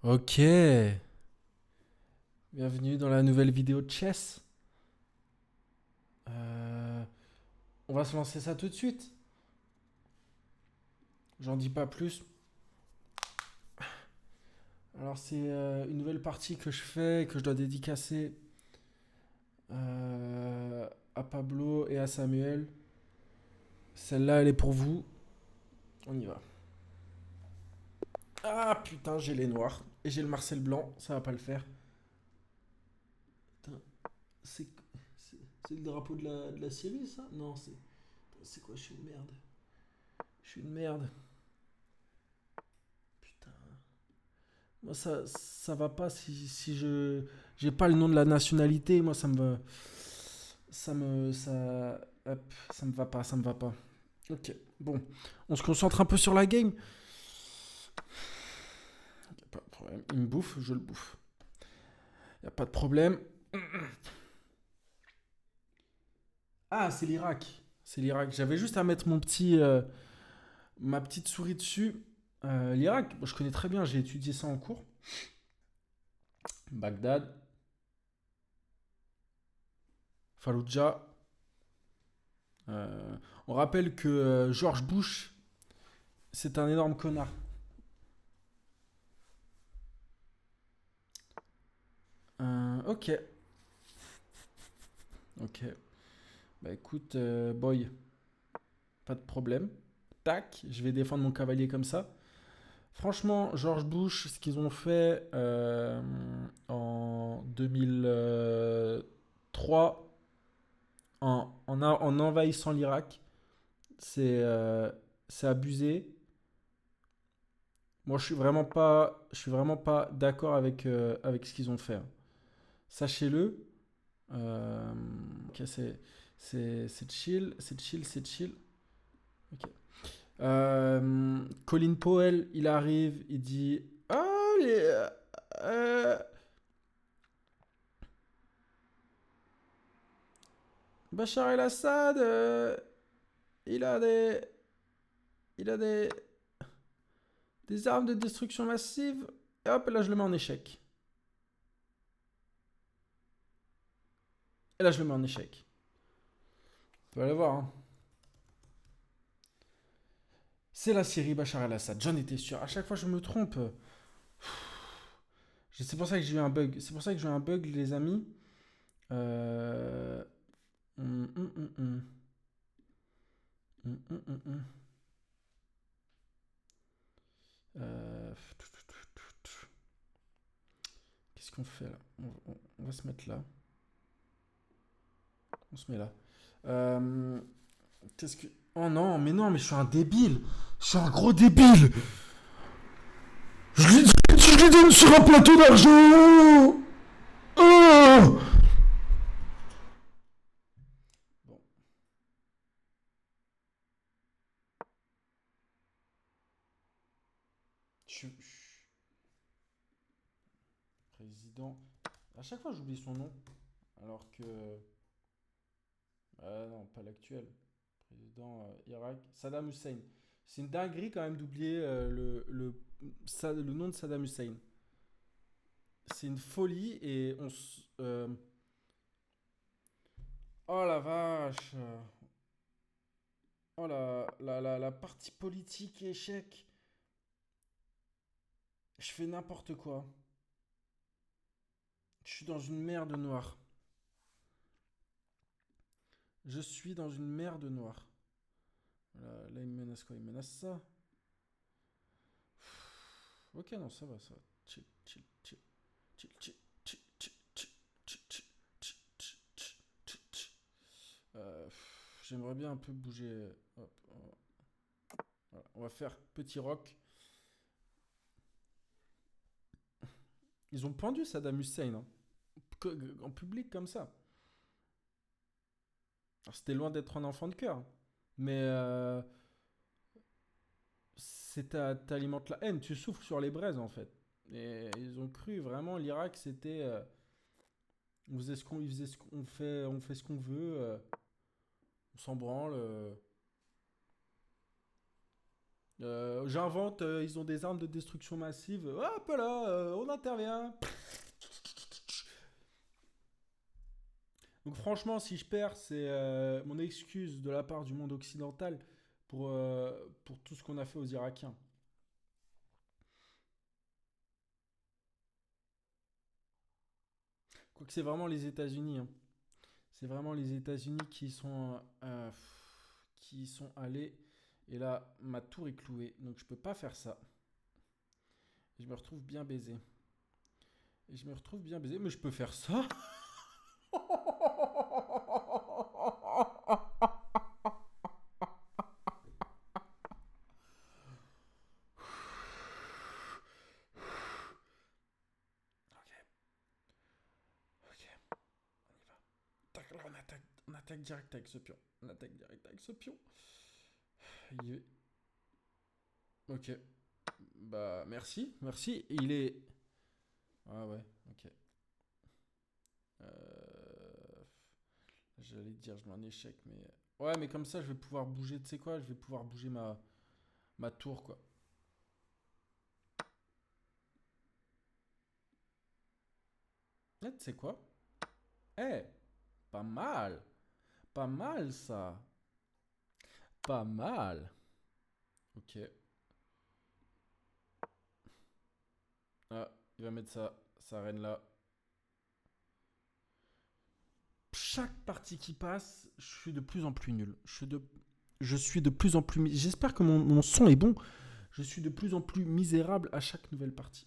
Ok, bienvenue dans la nouvelle vidéo de chess. Euh, on va se lancer ça tout de suite. J'en dis pas plus. Alors c'est une nouvelle partie que je fais, que je dois dédicacer à Pablo et à Samuel. Celle-là, elle est pour vous. On y va. Ah putain, j'ai les noirs. Et j'ai le Marcel blanc, ça va pas le faire. Putain, c'est c'est- c'est le drapeau de la Syrie, ça? Non, c'est quoi? Je suis une merde. Je suis une merde. Putain. Moi, ça va pas si je j'ai pas le nom de la nationalité. Moi, ça me va pas, ça me va pas. Ok, bon, on se concentre un peu sur la game. Y a pas de problème. Il me bouffe, je le bouffe. Y a pas de problème. Ah, c'est l'Irak. C'est l'Irak. J'avais juste à mettre ma petite souris dessus. L'Irak, je connais très bien. J'ai étudié ça en cours. Bagdad, Fallujah. Euh, on rappelle que George Bush, c'est un énorme connard. Ok, ok. Bah écoute, boy, pas de problème. Tac, je vais défendre mon cavalier comme ça. Franchement, George Bush, ce qu'ils ont fait en 2003 en envahissant l'Irak, c'est c'est abusé. Moi, je suis vraiment pas d'accord avec ce qu'ils ont fait. Sachez-le. Ok, c'est chill, c'est chill, c'est chill. Ok. Colin Powell, il arrive, il dit ah, euh, Bachar el-Assad, il a des, il a des armes de destruction massive. Et hop, là je le mets en échec. Et là je le mets en échec. Tu vas aller voir. Hein. C'est la Syrie Bachar el-Assad. J'en étais sûr. À chaque fois je me trompe. C'est pour ça que j'ai eu un bug. C'est pour ça que j'ai eu un bug, les amis. Euh... hum, hum, hum, hum. Hum, hum, hum, hum. Euh, Qu'est-ce qu'on fait là on va se mettre là. On se met là. Euh, Qu'est-ce que. Oh non, mais non, mais je suis un débile. Je suis un gros débile. Je lui donne sur un plateau d'argent. Oh. Bon, président. À chaque fois, j'oublie son nom. Alors que. Ah non, pas l'actuel. Président Irak. Saddam Hussein. C'est une dinguerie quand même d'oublier le nom de Saddam Hussein. C'est une folie et oh la vache. Oh la partie politique échec. Je fais n'importe quoi. Je suis dans une mer de noir. Je suis dans une mer de noir. Là, il me menace quoi? Il me menace ça. Ok, non, ça va, ça va. Chill, chill, chill, chill, chill, chill, chill, chill, chill, chill, chill, chill, chill, chill. J'aimerais bien un peu bouger. Hop, voilà. On va faire petit rock. Ils ont pendu Saddam Hussein hein, en public comme ça. Alors, c'était loin d'être un enfant de cœur. Mais t'alimentes la haine, tu souffles sur les braises en fait. Et ils ont cru vraiment l'Irak c'était on faisait ce qu'on il faisait ce qu'on fait on fait ce qu'on veut, on s'en branle. J'invente, ils ont des armes de destruction massive. Hop là, on intervient. Donc franchement, si je perds, c'est mon excuse de la part du monde occidental pour tout ce qu'on a fait aux Irakiens. Quoique c'est vraiment les États-Unis, hein. C'est vraiment les États-Unis qui sont allés. Et là, ma tour est clouée, donc je peux pas faire ça. Et je me retrouve bien baisé. Et je me retrouve bien baisé, mais je peux faire ça. Ok, ok, on y va. Tac, là, on attaque direct avec ce pion. On attaque direct avec ce pion. Il est- Ok. Bah, merci, merci. Il est. Ah ouais, ok. Euh, J'allais te dire, je mets un échec, mais. Ouais, mais comme ça, je vais pouvoir bouger, tu sais quoi? Je vais pouvoir bouger ma tour, quoi. Eh, tu sais quoi? Eh, pas mal. Pas mal, ça. Pas mal. Ok. Ah, il va mettre sa reine là. Chaque partie qui passe, je suis de plus en plus nul. Je suis de plus en plus. J'espère que mon son est bon. Je suis de plus en plus misérable à chaque nouvelle partie.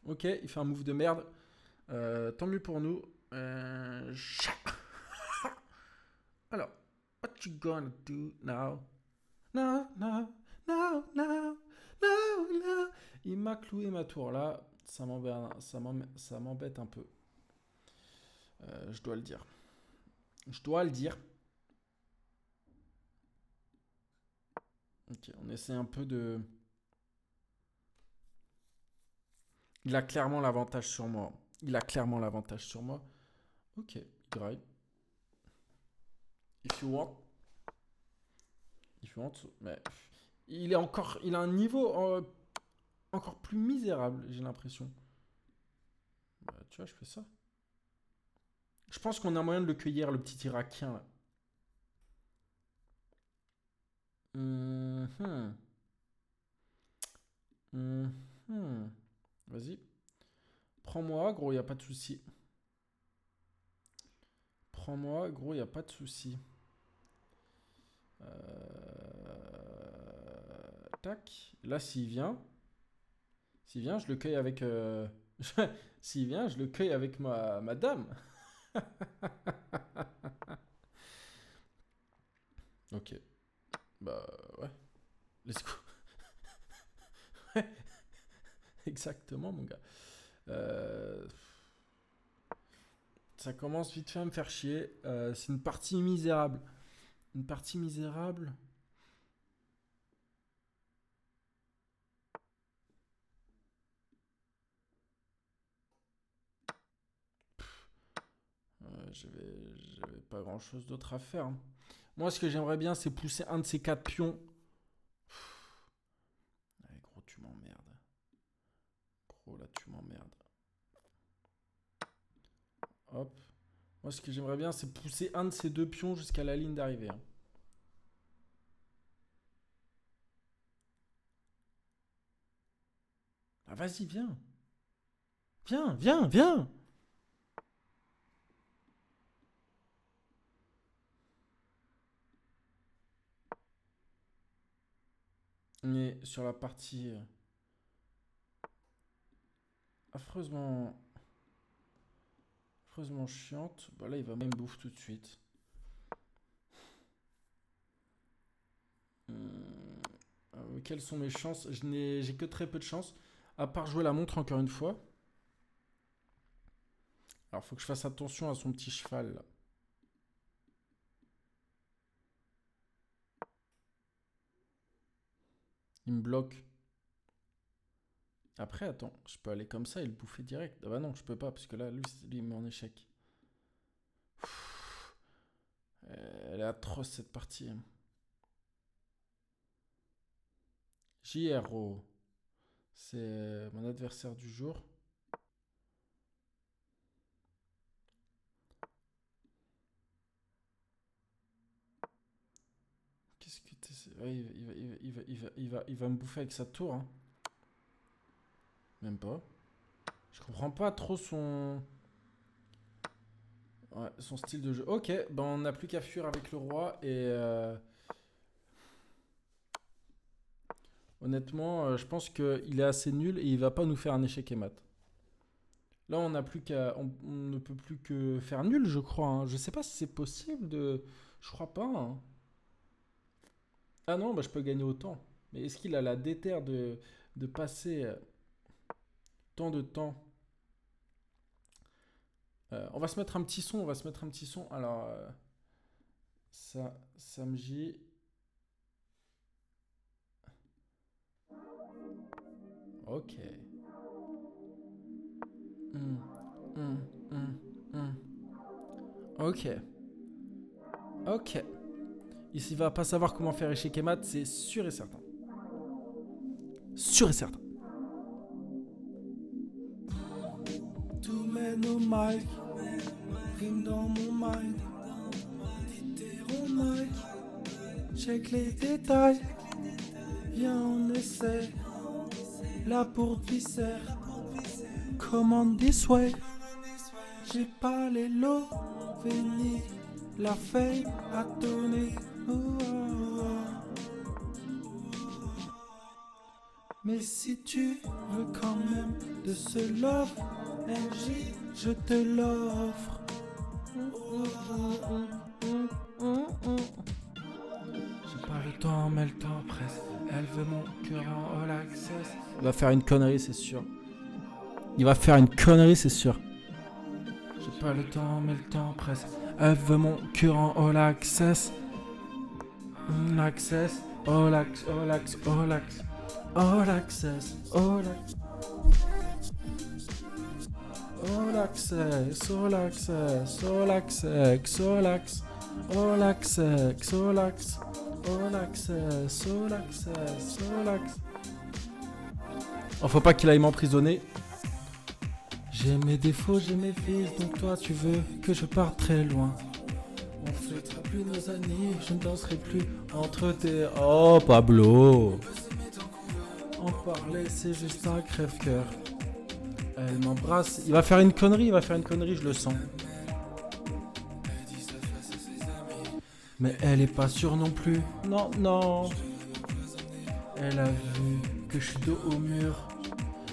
Ok, il fait un move de merde. Tant mieux pour nous. Alors, what you gonna do now? No, no, no, no, no, no. Il m'a cloué ma tour là. Ça m'embête un peu. Je dois le dire. Je dois le dire. Ok, on essaie un peu de. Il a clairement l'avantage sur moi. Il a clairement l'avantage sur moi. Ok, great. If you want. If you want. Mais il est encore. Il a un niveau encore plus misérable, j'ai l'impression. Bah, tu vois, je fais ça. Je pense qu'on a moyen de le cueillir, le petit Irakien là. Mhm. Mhm. Vas-y. Prends-moi, gros, y a pas de souci. Prends-moi, gros, y a pas de souci. Tac. Là, s'il vient, je le cueille avec. S'il vient, je le cueille avec ma dame. Ok. Bah ouais. Let's go. Exactement, mon gars. Euh, Ça commence vite fait à me faire chier. C'est une partie misérable. Une partie misérable. J'avais pas grand chose d'autre à faire, hein. Moi, ce que j'aimerais bien, c'est pousser un de ces quatre pions. Allez, gros, tu m'emmerdes. Gros, là, tu m'emmerdes. Hop. Moi, ce que j'aimerais bien, c'est pousser un de ces deux pions jusqu'à la ligne d'arrivée, hein. Ah, vas-y, viens. Viens, viens, viens. On est sur la partie affreusement, affreusement chiante. Bah là, il va même bouffe tout de suite. Quelles sont mes chances? J'ai que très peu de chances. À part jouer la montre encore une fois. Alors, faut que je fasse attention à son petit cheval là. Il me bloque. Après, attends, je peux aller comme ça et le bouffer direct. Ah bah non, je peux pas, parce que là, lui il met en échec. Elle est atroce cette partie. JRO. C'est mon adversaire du jour. Qu'est-ce que t'essaies... Ouais, il va me bouffer avec sa tour. Hein. Même pas. Je comprends pas trop son... Ouais, son style de jeu. Ok, ben on n'a plus qu'à fuir avec le roi et... Honnêtement, je pense qu'il est assez nul et il va pas nous faire un échec et mat. Là, on n'a plus qu'à, on ne peut plus que faire nul, je crois. Hein. Je sais pas si c'est possible de. Je crois pas. Hein. Ah non, bah, je peux gagner autant. Mais est-ce qu'il a la déterre de passer tant de temps. On va se mettre un petit son. On va se mettre un petit son. Alors, ça, Samji. Ok. Hmm, hmm, hmm, hmm. Ok. Ok. Ici, il va pas savoir comment faire échec et mat, c'est sûr et certain. Sûr et certain. Tout mène au mic, rime dans mon mind. Mic, check les détails. Viens, on essaie. Là pour viscère. Commande this way. J'ai pas les lots. Vénis, la fame à donner. Oh, oh, oh. Mais si tu veux quand même de ce love, MJ, je te l'offre. J'ai pas le temps, mais le temps presse. Elle veut mon cœur en all access. Il va faire une connerie, c'est sûr. Il va faire une connerie, c'est sûr. J'ai pas le temps, mais le temps presse. Elle veut mon cœur en all access. All access, all access, all access, all access. All access, all access. All access, all access, all access, all access. All access, all access. All access, all access, all access. Oh, faut pas qu'il aille m'emprisonner. J'ai mes défauts, j'ai mes vices, donc toi tu veux que je parte très loin. On fêtera plus nos années, je ne danserai plus entre tes... Oh Pablo. En parler c'est juste un crève-cœur. Elle m'embrasse, il va faire une connerie, je le sens. Mais elle est pas sûre non plus. Non, non. Elle a vu que je suis dos au mur.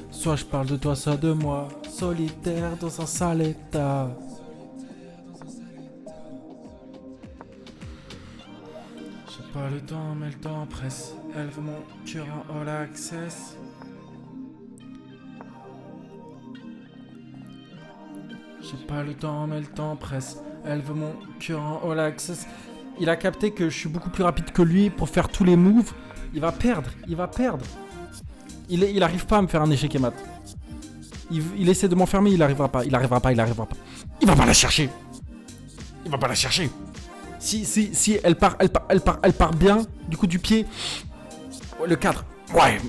Soit je parle de toi, soit de moi. Solitaire dans un sale état. J'ai pas le temps, mais le temps presse. Elle veut mon cœur en all access. J'ai pas le temps, mais le temps presse. Elle veut mon cœur en all access. Il a capté que je suis beaucoup plus rapide que lui pour faire tous les moves. Il va perdre. Il arrive pas à me faire un échec et mat. Il essaie de m'enfermer, il arrivera pas. Il va pas la chercher. Si elle part bien, du coup du pied. Le cadre. Ouais,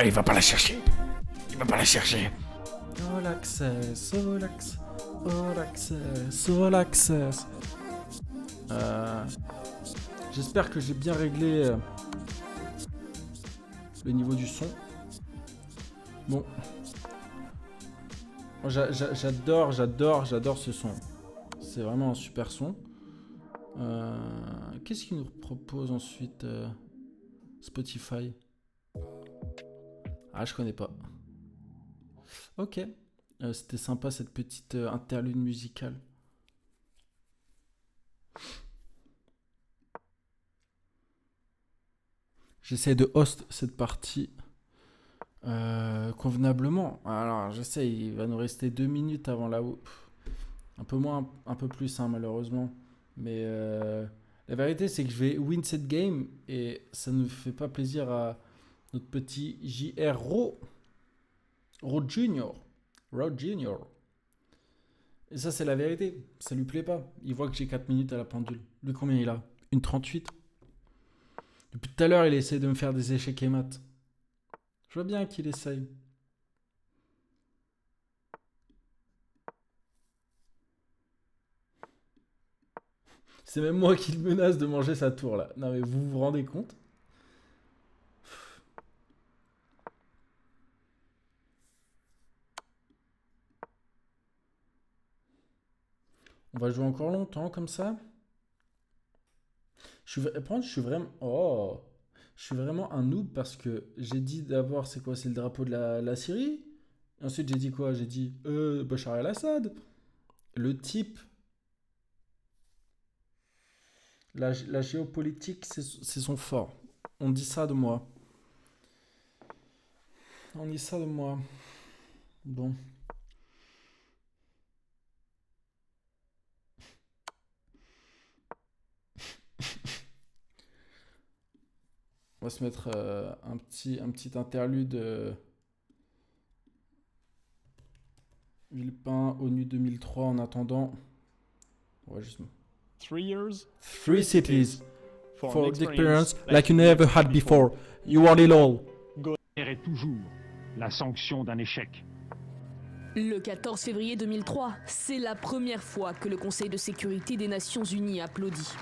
il va pas la chercher. All access, all access, all access, all access. J'espère que j'ai bien réglé le niveau du son. Bon. J'adore ce son. C'est vraiment un super son. Qu'est-ce qu'il nous propose ensuite Spotify. Ah, je connais pas. Ok. C'était sympa cette petite interlude musicale. J'essaie de host cette partie convenablement. Alors, je sais, il va nous rester 2 minutes avant la... Un peu moins, un peu plus, hein, malheureusement. Mais la vérité, c'est que je vais win cette game et ça ne fait pas plaisir à notre petit JR Ro Junior. Et ça, c'est la vérité. Ça lui plaît pas. Il voit que j'ai 4 minutes à la pendule. Lui, combien il a ? Une 38. Depuis tout à l'heure, il essaie de me faire des échecs et mat. Je vois bien qu'il essaye. C'est même moi qui le menace de manger sa tour là. Non mais vous vous rendez compte? On va jouer encore longtemps comme ça? Par contre, je suis vraiment... Oh! Je suis vraiment un noob parce que j'ai dit d'abord, c'est quoi? C'est le drapeau de la Syrie? Ensuite, j'ai dit quoi? J'ai dit Bachar el-Assad. Le type, la géopolitique, c'est son fort. On dit ça de moi. On dit ça de moi. Bon. On va se mettre un petit interlude Villepin, ONU 2003 en attendant. Ouais, juste. 3 years, Three cities for for an the experience experience like you never had before. You want it all. Est toujours la sanction d'un échec. Le 14 février 2003, c'est la première fois que le Conseil de sécurité des Nations Unies applaudit.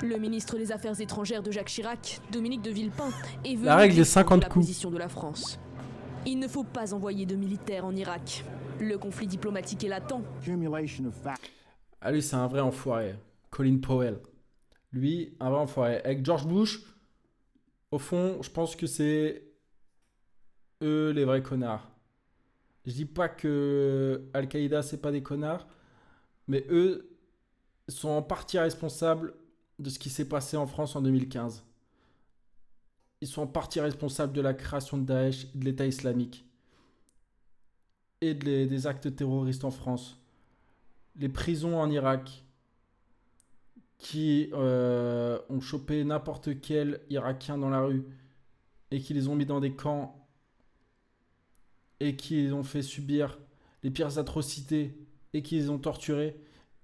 Le ministre des Affaires étrangères de Jacques Chirac, Dominique de Villepin, est venu La règle est défendre 50 la coups. position de la France. Il ne faut pas envoyer de militaires en Irak. Le conflit diplomatique est latent. Ah, lui, c'est un vrai enfoiré. Colin Powell. Lui, un vrai enfoiré. Avec George Bush, au fond, je pense que c'est eux les vrais connards. Je dis pas que Al-Qaïda, c'est pas des connards, mais eux sont en partie responsables de ce qui s'est passé en France en 2015. Ils sont en partie responsables de la création de Daesh, de l'État islamique et des actes terroristes en France. Les prisons en Irak qui ont chopé n'importe quel Irakien dans la rue et qui les ont mis dans des camps et qui les ont fait subir les pires atrocités et qui les ont torturés.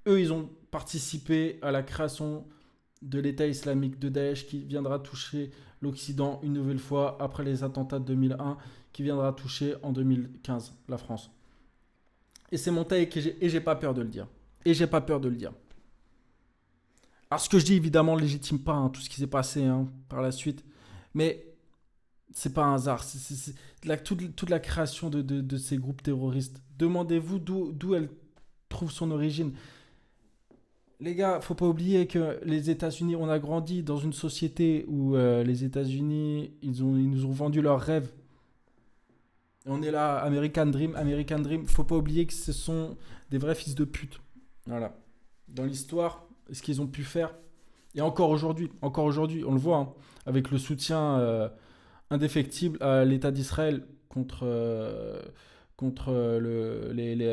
Eux, ils ont participé à la création de l'État islamique de Daesh qui viendra toucher l'Occident une nouvelle fois après les attentats de 2001, qui viendra toucher en 2015 la France. Et c'est mon take et j'ai pas peur de le dire. Et j'ai pas peur de le dire. Alors ce que je dis évidemment ne légitime pas tout ce qui s'est passé par la suite, mais c'est pas un hasard. C'est toute la création de ces groupes terroristes. Demandez-vous d'où elle trouve son origine. Les gars, faut pas oublier que les États-Unis, on a grandi dans une société où les États-Unis, ils nous ont vendu leurs rêves. Et on est là, American Dream, American Dream. Faut pas oublier que ce sont des vrais fils de pute. Voilà. Dans l'histoire, ce qu'ils ont pu faire. Et encore aujourd'hui, on le voit, avec le soutien indéfectible à l'État d'Israël contre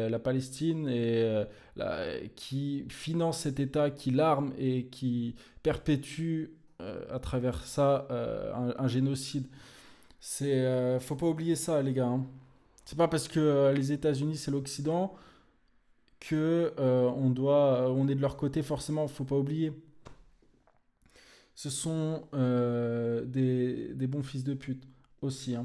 la Palestine et qui finance cet État, qui l'arme et qui perpétue à travers ça un génocide. Faut pas oublier ça, les gars. C'est pas parce que les États-Unis c'est l'Occident que on est de leur côté forcément. Faut pas oublier. Ce sont des bons fils de pute aussi.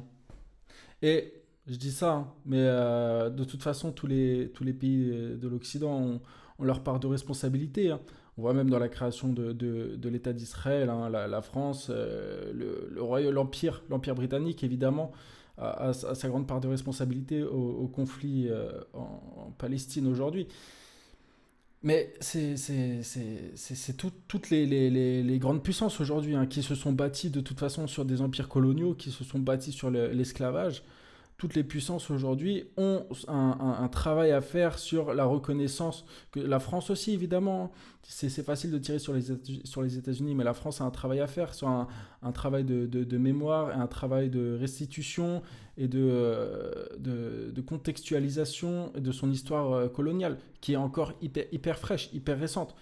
Et je dis ça, mais de toute façon, tous les pays de l'Occident ont leur part de responsabilité. On voit même dans la création de l'État d'Israël, la France, l'Empire britannique, évidemment, a sa grande part de responsabilité au conflit en Palestine aujourd'hui. Mais c'est toutes les grandes puissances aujourd'hui qui se sont bâties de toute façon sur des empires coloniaux, qui se sont bâtis sur l'esclavage. Toutes les puissances aujourd'hui ont un travail à faire sur la reconnaissance, que la France aussi évidemment, c'est facile de tirer sur les États-Unis, mais la France a un travail à faire sur un travail de mémoire, et un travail de restitution et de contextualisation de son histoire coloniale, qui est encore hyper fraîche, hyper récente.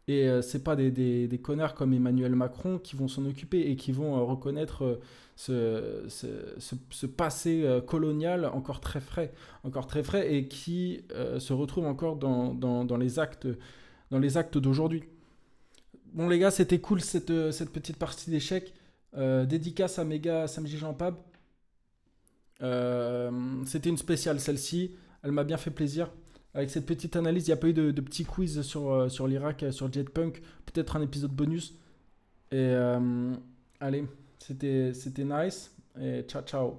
Et c'est pas des connards comme Emmanuel Macron qui vont s'en occuper et qui vont reconnaître ce passé colonial encore très frais et qui se retrouve encore dans les actes d'aujourd'hui. Bon les gars, c'était cool cette petite partie d'échecs. Dédicace à Méga Samji Jean-Pab. C'était une spéciale celle-ci. Elle m'a bien fait plaisir. Avec cette petite analyse, il n'y a pas eu de petit quiz sur l'Irak, sur Jetpunk. Peut-être un épisode bonus. Et allez, c'était nice. Et ciao ciao.